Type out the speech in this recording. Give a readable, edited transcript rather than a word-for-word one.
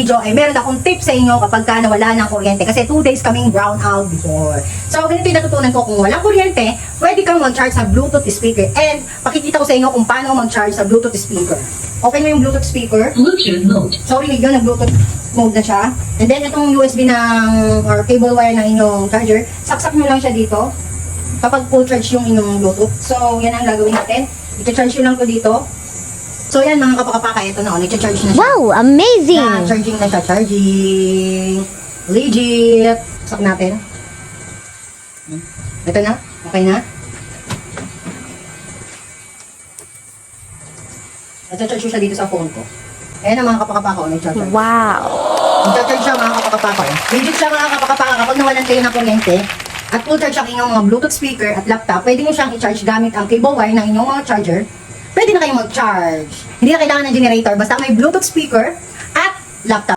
video ay meron akong tip sa inyo kapag ka nawala ng kuryente kasi 2 days kaming brown out before. So, ganito yung natutunan ko, kung walang kuryente, pwede kang mag-charge sa Bluetooth speaker and pakikita ko sa inyo kung paano mag-charge sa Bluetooth speaker. Open mo yung Bluetooth speaker. Bluetooth mode. So, rinig yun, nag-Bluetooth mode na siya. And then, itong USB or cable wire ng inyong charger, saksak nyo lang siya dito kapag full charge yung inyong Bluetooth. So, yan ang gagawin natin. I-charge nyo lang to dito. So, yan mga kapakapaka, ito na, nag-charge na siya. Wow, amazing! Yan, charging na siya, charging. Legit. Sak natin. Ito na, okay na. Nag-charge siya dito sa phone ko. Ayan ang mga kapakapaka, nag-charge. Wow! Nag-charge siya mga kapakapaka. Legit siya mga kapakapaka kapag nawalan kayo ng kuryente at full charge ang inyong mga Bluetooth speaker at laptop, pwede nyo siyang i-charge gamit ang cable wire ng inyong mga charger. Pwede na kayong mag-charge. Hindi na kailangan ng generator, basta may Bluetooth speaker at laptop.